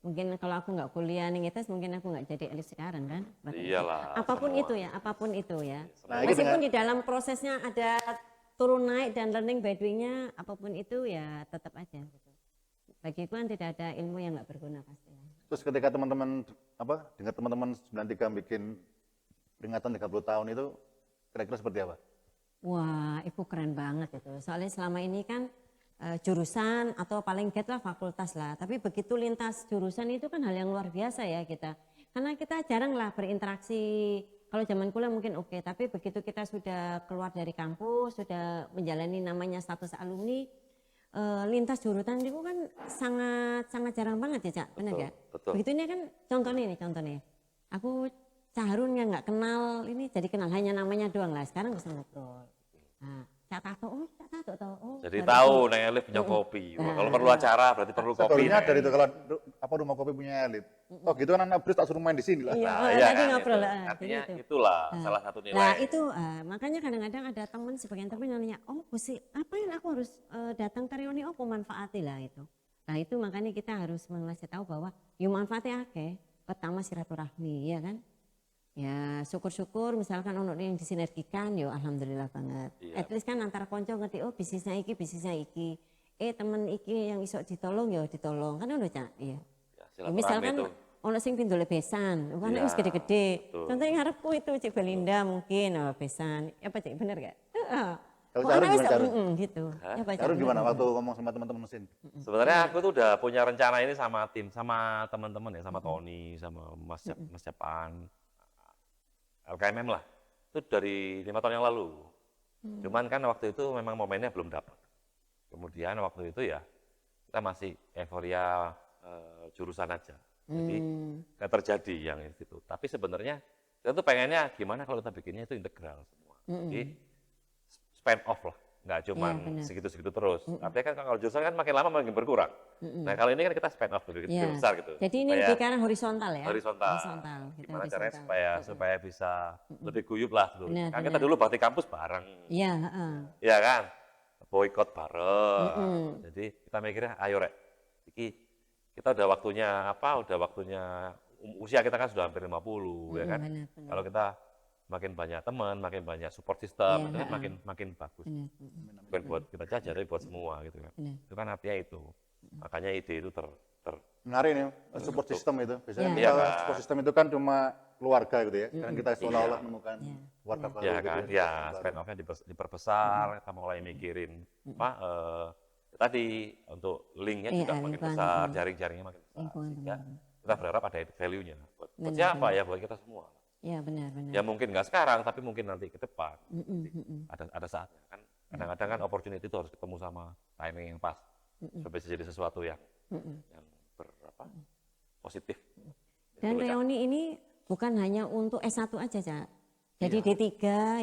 Mungkin kalau aku nggak kuliah nih ITS mungkin aku nggak jadi elit sekarang kan. Iyalah. Apapun semua. itu ya, apapun itu ya. Nah, ini Meskipun dengan- di dalam prosesnya ada turun naik dan learning by doing-nya, apapun itu ya tetap aja gitu. Bagiku kan tidak ada ilmu yang nggak berguna pasti. Terus ketika teman-teman dengar teman-teman 93 bikin peringatan 30 tahun itu kira-kira seperti apa? Wah, itu keren banget itu. Soalnya selama ini kan jurusan atau paling get lah fakultas lah. Tapi begitu lintas jurusan itu kan hal yang luar biasa ya kita. Karena kita jarang lah berinteraksi. Kalau zaman kuliah mungkin oke, tapi begitu kita sudah keluar dari kampus, sudah menjalani namanya status alumni, lintas jurusan itu kan sangat jarang banget ya, Cak. Benar Betul, gak? betul. Begitu ini kan contohnya. Aku Cak Harun yang nggak kenal ini jadi kenal hanya namanya doang lah. Sekarang bisa ngobrol. Nah, Cak Tato, Jadi baru tahu Neng Elif punya kopi. Wah, kalau perlu acara berarti perlu Saya kopi. baru nyadar Neng. itu kalau rumah kopi punya elit. Oh gitu kan anak Bris tak suruh main di sini lah. Iya, Nah, iya nanti kan, ngobrol itu. lah. Artinya jadi itu. itulah salah satu nilai. Nah itu makanya kadang-kadang ada teman sebagian teman yang nanya, oh Busi, apa yang aku harus datang ke reuni apa manfaati lah itu. Nah itu makanya kita harus mengasih tahu bahwa yuk manfaatnya akeh. Pertama silaturahmi ya kan. Ya syukur-syukur misalkan ono yang disinergikan yo alhamdulillah banget. Iya. At least kan antara konco ngerti oh bisnisnya iki. Temen iki yang iso ditolong yo ditolong kan udah Cak. Iya. Ya, silaturahmi Misalkan itu. ono sing pindole besan, kan Iya, wis gede-gede. betul. Contohnya ngarepku itu Cik Belinda mungkin besan. Apa Cik bener gak? Heeh. Kalau Oh, Cak Harun anak wis gimana, Cak tak- gitu. Hah? Ya, Pak, Harun Cak, gimana bener. waktu ngomong sama teman-teman mesin? Sebenarnya aku tuh udah punya rencana ini sama tim, sama teman-teman ya, sama Tony, sama Mas Japan, LKMM lah. Itu dari 5 tahun yang lalu. Cuman kan waktu itu memang momennya belum dapat. Kemudian waktu itu ya kita masih euforia jurusan aja. Jadi nggak terjadi yang itu. Tapi sebenarnya kita tuh pengennya gimana kalau kita bikinnya itu integral semua. Jadi span off lah, nggak cuma Iya, benar. segitu-segitu terus. Artinya kan kalau jurusan kan makin lama makin berkurang. Nah kali ini kan kita span off lebih Iya. besar gitu. Jadi ini Supaya lebih ke arah horizontal ya. horizontal. Kita Gimana caranya horizontal. supaya bisa lebih guyup lah dulu. Benar, Kan kita benar. dulu bakti kampus bareng, Iya, heeh. ya kan? Boykot bareng. Jadi kita mikirnya, ayo rek, kita udah waktunya usia kita kan sudah hampir 50 ya kan. Benar. Kalau kita makin banyak teman, makin banyak support system, Iya, itu kan makin bagus. Benar. Bukan buat kita saja, tapi buat semua gitu kan. Benar. Itu kan artinya itu. Makanya ide itu Menarik nih, support system itu. Biasanya Iya. kita Iya, kan? support system itu kan cuma keluarga gitu ya. Sekarang kita seolah-olah menemukan keluarga baru. ya gitu kan, ya span off-nya diperbesar, kita mulai mikirin tadi untuk linknya Iya, juga makin lingkungan, besar, jaring-jaringnya makin besar. Lingkungan, Sehingga benar. kita berharap ada value-nya. Buat Benar, siapa ya? Buat kita semua. Iya, benar. Ya mungkin nggak sekarang, tapi mungkin nanti ke depan. Ada saatnya kan. Kadang-kadang kan opportunity itu harus ketemu sama timing yang pas. Supaya bisa jadi sesuatu yang positif. Dan Itu, Cak. reuni ini bukan hanya untuk S1 aja, Cak. Jadi D3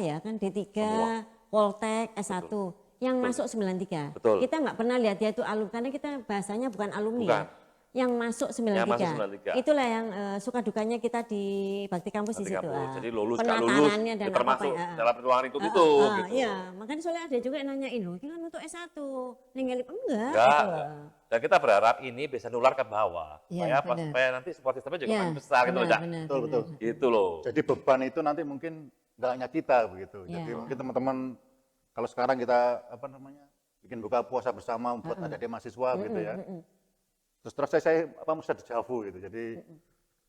ya kan, D3, Semua. Poltek, S1. Yang masuk 93. Betul. Kita nggak pernah lihat dia itu alumni, karena kita bahasanya bukan alumni Bukan. ya. Yang masuk 93. Yang masuk 93. Itulah yang suka dukanya kita di Bakti Kampus di Nanti situ. kamu, ah. jadi lulus nggak lulus, Penatarannya dan ya termasuk apa-apa, ah. dalam ruang lingkup itu. Gitu. Iya, makanya soalnya ada juga yang nanyain loh, ini kan untuk S1, ninggalin enggak? Enggak. gitu. Dan kita berharap ini bisa nular ke bawah. Iya, Supaya benar. supaya nanti support sistemnya juga Iya, makin besar gitu loh, Cak. Betul. Gitu loh. Jadi beban itu nanti mungkin nggak hanya kita begitu. Iya. Jadi mungkin teman-teman kalau sekarang kita bikin buka puasa bersama buat adik-adik mahasiswa gitu ya. Terus saya mesti dejavu gitu. Jadi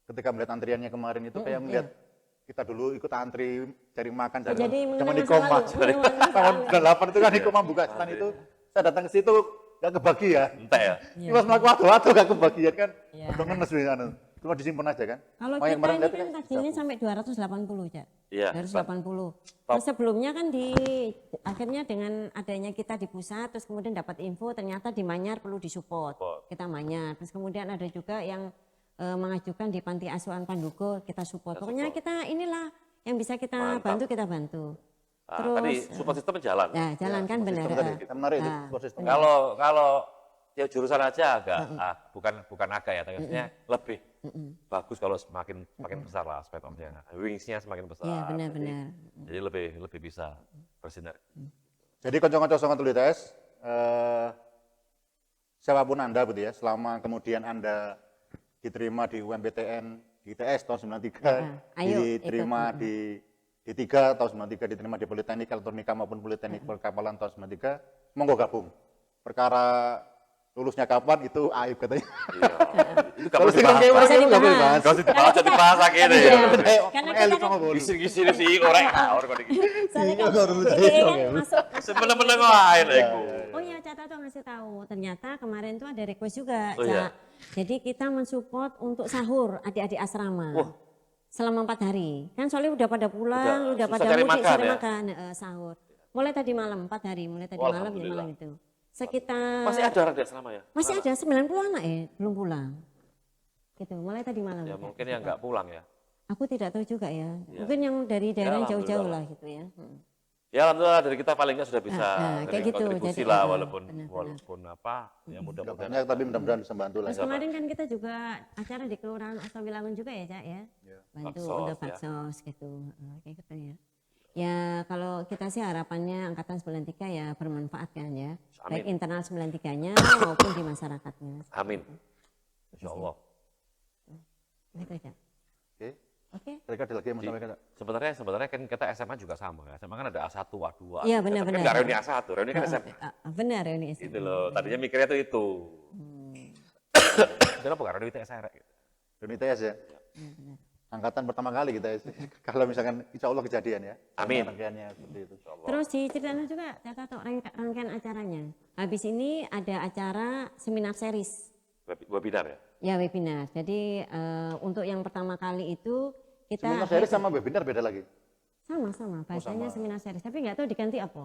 ketika melihat antriannya kemarin itu kayak melihat kita dulu ikut antri cari makan Oh, jadi zaman mengenang masa Ikoma. lalu, mengenang masa Tahun lalu. 98 itu kan Ikoma buka stand itu. Saya datang ke situ gak kebagi ya. Entek ya. Iya. Pas melaku ado-ado gak kebagian kan. Iya. Udah ngenes wis anu. Cuma disimpan aja kan. Kalau Mau yang kita kemarin ini lihat kan tadinya sampai 280, Cak. Iya. 280. Terus sebelumnya kan akhirnya dengan adanya kita di pusat, terus kemudian dapat info ternyata di Manyar perlu disupport. Kita Manyar. Terus kemudian ada juga yang mengajukan di Panti Asuhan Pandugo, kita support. Pokoknya kita inilah yang bisa kita bantu, kita bantu. Nah, tadi support system jalan. Nah, jalan kan benar. Kita menarik itu Nah, support system. Kalau ya jurusan aja agak bukan agak ya, tapi maksudnya lebih bagus kalau semakin besar lah spektrumnya, wingsnya semakin besar. Iya, benar-benar. Jadi lebih bisa bersinar. Jadi konco-konco songo telu ITS, siapapun Anda gitu ya, selama kemudian Anda diterima di UMPTN di ITS tahun 93, ayo diterima di D3 tahun 93, diterima di Politeknik Elektronika maupun Politeknik Perkapalan tahun 93, monggo gabung. Perkara lulusnya kapan itu aib katanya. Iya. Itu Kalau kapan sih dibahas? kayak Nggak usah nggak boleh dibahas. dibahas. Kalau dibahas jadi bahasa gini. Iya. Karena Karena elit kita sama bolu. Gisi-gisi si orang ngawur kok iki. Soalnya kan baru DE tahu. kan masuk. Sebenarnya kok ae lho iku. Oh iya, Cak Tato ngasih tahu. Ternyata kemarin tuh ada request juga, Oh, iya. Cak. Jadi kita mensupport untuk sahur adik-adik asrama. Wah. Selama 4 hari. Kan soalnya udah pada pulang, udah Susah pada cari mudik, makan cari ya? makan sahur. Mulai tadi malam, 4 hari, mulai tadi Wah, malam di alhamdulillah. malam itu. Sekitar Masih ada orang di asrama ya? masih ada 90 anak ya, belum pulang. Gitu, mulai tadi malam. Ya Cak. mungkin yang nggak pulang ya. Aku tidak tahu juga ya. Ya. Mungkin yang dari daerah yang alhamdulillah jauh-jauh lah. lah gitu ya. Ya alhamdulillah dari kita paling nggak sudah bisa kayak gitu, kontribusi jadi, lah walaupun benar. apa ya Nggak mudah-mudahan. banyak tapi mudah-mudahan bisa bantu lah. Terus kemarin kan kita juga acara di Kelurahan Osawilangun juga ya, Cak ya. Bantu Baksos, untuk ya. baksos gitu. Kayak gitu ya. Ya kalau kita sih harapannya angkatan 93 ya bermanfaat kan ya. Amin. Baik internal 93-nya maupun di masyarakatnya. Amin. Insya Allah. Gitu, Cak. Oke. Oke. Mereka ada lagi yang mau sampaikan Kak? Sebenarnya kan kita SMA juga sama ya. SMA kan ada A1, A2, A3. Iya, Tapi benar-benar. kan nggak reuni A1, reuni kan SMA. Benar ya ini. Gitu loh. Tadinya mikirnya tuh itu. Kenapa nggak reuni TSR? Reuni ITS ya. Angkatan pertama kali kita kalau misalkan insya Allah kejadian ya. Amin. Rangkaiannya seperti itu. Terus diceritakan juga Cak Tato rangkaian acaranya. Habis ini ada acara seminar series. Webinar ya? Ya webinar. Jadi untuk yang pertama kali itu kita Seminar series sama webinar beda lagi. sama bahasanya seminar series. Tapi nggak tahu diganti apa.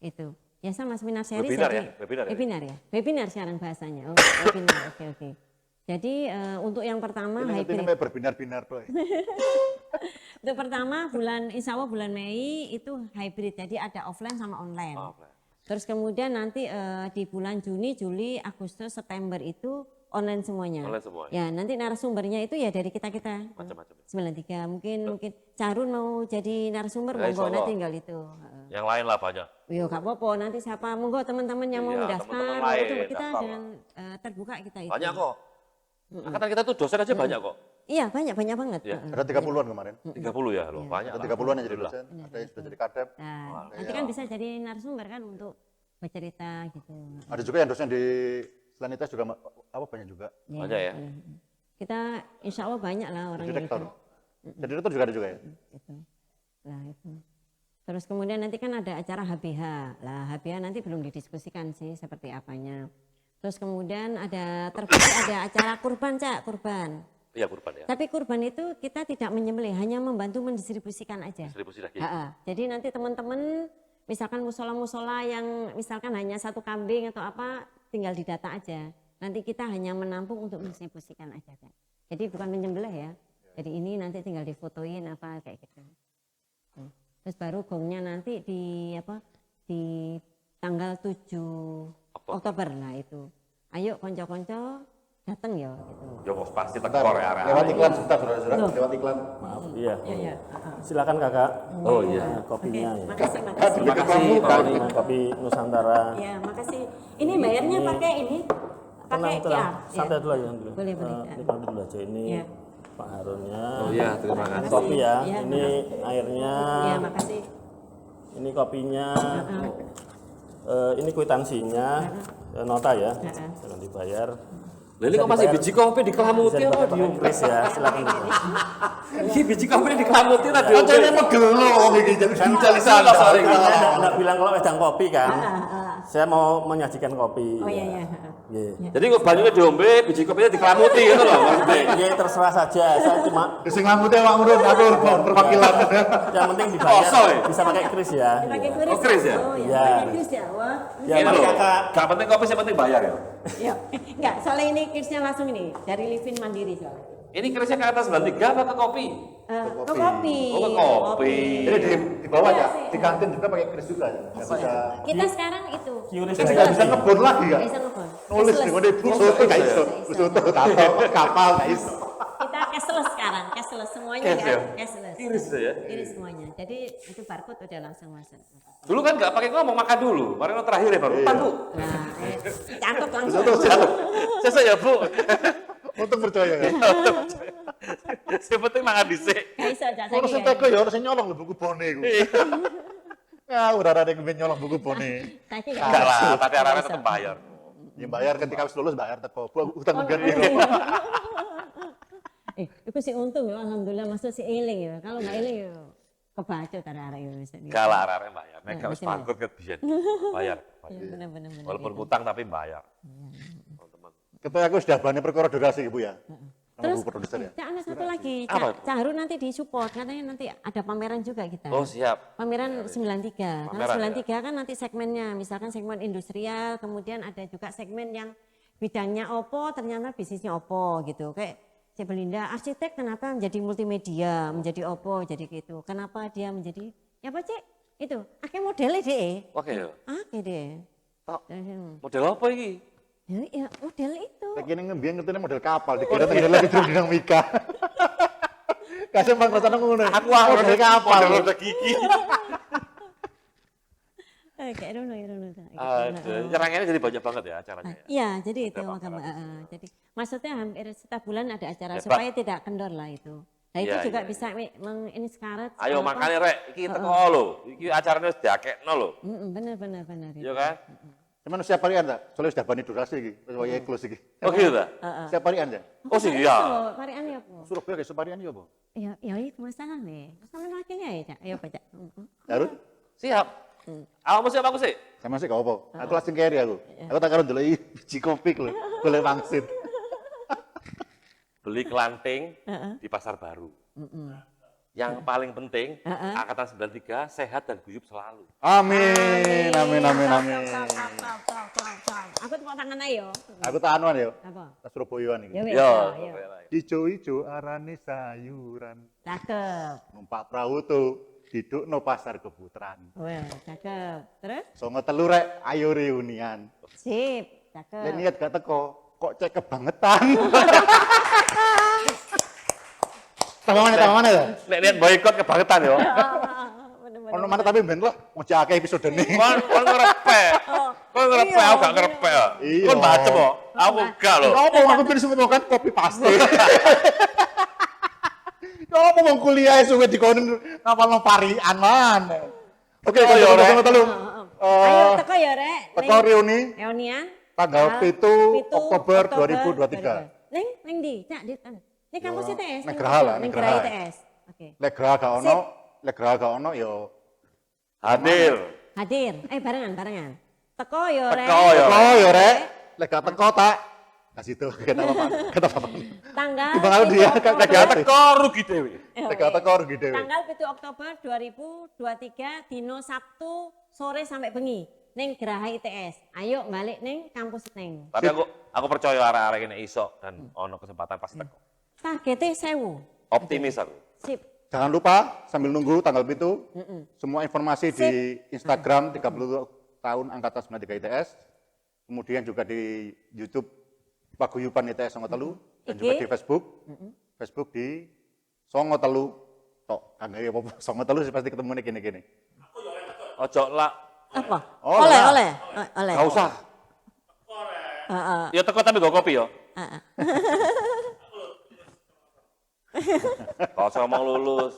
Itu ya sama seminar series. Webinar jadi, ya? Webinar ya? Webinar ya. Webinar sekarang bahasanya. Oh webinar. Oke. Jadi untuk yang pertama Ini hybrid. namanya berbinar-binar tuh. Untuk pertama insya Allah bulan Mei itu hybrid. Jadi ada offline sama online. Oh, oke. Terus kemudian nanti di bulan Juni, Juli, Agustus, September itu online semuanya. Online semua. Ya nanti narasumbernya itu ya dari kita Macam-macam. 93. Mungkin Carun mau jadi narasumber, Ya, monggo insya Allah. nanti tinggal itu. Yang lain lah banyak. Yo gak apa-apa, nanti siapa monggo teman-teman yang mau Iya, mendaftar, teman-teman mau lain, itu kita daftar dengan terbuka kita itu. Banyak kok. Angkatan kita tuh dosen aja banyak kok. Iya banyak banget. Iya. Ada 30-an kemarin. 30 ya loh, banyak Ada lah. 30-an yang jadi Alhamdulillah. dosen, ada yang sudah jadi kadep. Nah, nanti kan bisa jadi narasumber kan untuk bercerita gitu. Ada juga yang dosen di selain ITS juga banyak juga. Banyak ya. Kita insya Allah banyak lah orang yang Direktur. itu. Jadi direktur juga ada juga ya. Gitu. Lah itu. Terus kemudian nanti kan ada acara HBH. Lah HBH nanti belum didiskusikan sih seperti apanya. Terus kemudian ada acara kurban, Cak, kurban. Iya kurban ya. Tapi kurban itu kita tidak menyembelih, hanya membantu mendistribusikan aja. Distribusi lagi. Jadi nanti teman-teman misalkan musola-musola yang misalkan hanya 1 kambing atau apa tinggal didata aja. Nanti kita hanya menampung untuk mendistribusikan aja, Cak. Jadi bukan menyembelih ya. Jadi ini nanti tinggal difotoin apa kayak gitu. Terus baru gongnya nanti di tanggal 7 Oktober lah itu. Ayo konco-konco datang ya gitu. Ya mau pasti tekor ya. Lewat iklan sebentar, saudara-saudara. Lewat iklan. Maaf, iya. Iya. Silakan kakak. Oh iya. Kopinya ya. Makasih. Terima kasih Pak Odi. Kopi Nusantara. Ya, makasih. Ini bayarnya pakai ini? Pakai Tenang, QR. santai dulu aja dulu. Boleh. Nikmati dulu aja ini. Iya. Pak Harunnya. Oh iya, terima kasih. Kopi ya. Iya, Ini airnya. Ya, makasih. Ini kopinya. Ini kwitansinya. Nota ya. Jangan dibayar. Lah ini kok masih biji kopi dikelamuti apa Di Kris ya, silakan. Ini biji kopi dikelamuti ta di. Kocoknya mau gelo wong iki jadi di sana. Sorry. Saya enggak bilang kalau wedang kopi kan. Saya mau menyajikan kopi. Oh iya. Nggih. Jadi kok banyunya diombe, biji kopinya dikelamuti gitu loh maksudnya. Iya, terserah saja. Saya cuma Sing lamute awak urun aku perwakilan. yang penting dibayar. Kosong ya? Bisa pakai Kris ya. Pakai Oh, Kris ya? Oh Iya. iya, pakai Kris ya. Wah. Ya, Ini Mas loh, Kakak. gak penting kopi, yang penting bayar ya. Iya. Enggak, soalnya ini Krisnya langsung ini dari Livin Mandiri soalnya. Ini kerisnya ke atas 93 apa ke kopi? Ke kopi. Oh, ke kopi. Jadi di bawah ya, di kantin juga pakai kris juga ya. Nggak bisa. Kita sekarang itu. Qris Jadi nggak bisa ngebon lagi ya. Bisa ngebon. Nulis di mana ibu soto nggak iso. Soto tato kapal nggak iso. Kita cashless sekarang, cashless semuanya Cash ya? cashless. Iris ya. Iris semuanya. Jadi itu barcode udah langsung masuk. Dulu kan nggak pakai ngomong, makan dulu. Kemarin terakhir ya baru. Pan bu. Nah, catat langsung. Saya ya bu. Untung percaya ya. Yang penting mangan dhisik. Gak iso jasa Orang sing teko ya orang sing nyolong lho buku bone iku. Ya udah ada yang nyolong buku bone. Enggak lah, tapi arah-arah tetap bayar. Ya bayar ketika habis lulus bayar teko. Bu utang bukan iya. iku. Itu sih untung ya, alhamdulillah masuk si eling ya. Kalau nggak eling ya kebaca arah-arah ya. Enggak lah, arah-arah bayar. Nek harus mesti bangkrut kan bisa. Bayar. Iya, benar-benar. Walaupun utang tapi bayar. Teman-teman. Kita aku sudah banyak perkara durasi Ibu ya. Terus, Bu produser ya. ada satu lagi, Apa? Cak Harun nanti disupport, katanya nanti ada pameran juga kita. Oh siap. Pameran 93. Karena Pameran, 93 kan nanti segmennya, misalkan segmen industrial, kemudian ada juga segmen yang bidangnya opo, ternyata bisnisnya opo gitu. Kayak Cik Belinda, arsitek kenapa menjadi multimedia, menjadi opo, jadi gitu. Kenapa dia menjadi, ya apa Cik? Itu, akhirnya modelnya deh. Oke ya. Oke deh. Tok. Model apa ini? Ya model itu. Kayak gini ngembiang ngerti model kapal dikira tenggelam hidrodinamika. Kasih bang rasanya ngono. Aku model kapal. Model gigi. Kayak Rono. Aduh, nyerangannya jadi banyak banget ya acaranya. Ya? Iya, jadi itu Berapa makanya. kali? Jadi maksudnya hampir setiap bulan ada acara Hebat. supaya tidak kendor lah itu. Nah itu Iya, juga iya, bisa menginspirasi. Ayo makanya rek, iki teko lho. Iki acaranya wis diakekno lho. Benar. Iya kan? Cuman siap harian tak? Soalnya sudah bani durasi iki. Terus waya close iki. Oh gitu ta? Siap harian ya? Oh sih iya. Varian ya apa? Surabaya kayak separian ya apa? Ya itu masalah nih. Masalah wakilnya ya, Cak. Ayo Pak Cak. Harun? Siap. Awakmu siap aku sih? Sama sih gak apa. Aku langsung carry aku. Aku tak karo ndelok biji kopi lho. Golek wangsit. Beli kelanting di Pasar Baru. Yang paling penting, angkatan 93 sehat dan guyup selalu. Amin. Aku tepuk tangan ayo. Aku tak anuan ya. Apa? Tak Surabayaan iki. Ya wes. Yo. Ya. Ijo-ijo arane sayuran. Cakep. Numpak perahu tuh didukno pasar keputaran. Wah, cakep. Terus? Songo telu rek ayo reunian. Sip, cakep. Lek niat gak teko, kok cek kebangetan. Tambah mana ya? Nek lihat boykot kebangetan yo. Bener-bener. Ono mana tapi ben lah ngejak akeh episode ini. Kon ngerepek. Kon ngerepek aku gak ngerepek. Iya. Kon bacem kok. Aku gak lho. Apa aku pilih semua kan kopi paste. Apa mau kuliah suwe dikonen ngapalno parian man. Oke, Oh, kalau ya, Rek. sama telu. Ayo teko ya, Rek. Teko reuni Reunian tanggal 7 Oktober 2023. Neng di, Cak, di ini kampus ITS. Nek Geraha lah, nek Nek Geraha Geraha. ITS. Oke. Lek Geraha gak ono yo. Hadir. Hadir. Barengan. Teko ya, Rek. Teko ya. Oh yo rek, lek gak teko tak kasih tuh kita apa. Tanggal Timbang aku dia, 7 Kak, Nek gak Oktober. teko rugi dhewe. Lek gak teko rugi dhewe. Tanggal 7 Oktober 2023 dino Sabtu sore sampai bengi ning Geraha ITS. Ayo balik ning kampus Neng. Tapi aku percaya arek-arek ini iso dan ono kesempatan pasti teko. Targetnya 1000. Optimis aku. Sip. Jangan lupa sambil nunggu tanggal itu semua informasi di Instagram 30 tahun angkatan 93 ITS. Kemudian juga di YouTube Paguyuban ITS Songo Telu dan juga IG. di Facebook. Facebook di Songo Telu. Tok, kangge apa Songo Telu sih pasti ketemu gini-gini. Ojo lah. Apa? Oh, Oleh. Gak usah. Ya teko tapi gak kopi yo. Kalau usah ngomong lulus.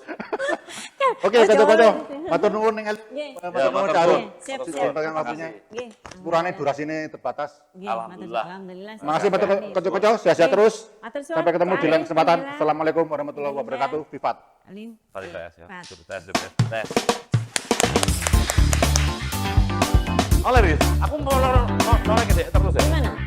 Oke, kocok-kocok. Matur nuwun ning Nggih. Matur nuwun matur Cak. nuwun. Siap. Terima kasih waktunya. Nggih. sepurane durasine terbatas. Nggih, Alhamdulillah. Alhamdulillah. Terima kasih buat Amin. kocok-kocok, sehat-sehat Oke. terus. Matur suwun. Sampai ketemu di lain kesempatan. Alhamdulillah. Assalamualaikum warahmatullahi wabarakatuh. Vivat. Alin. Mari tes ya. Cepat. Tes, tes. Oleh Riz, aku mau nolak gede terus ya. Gimana?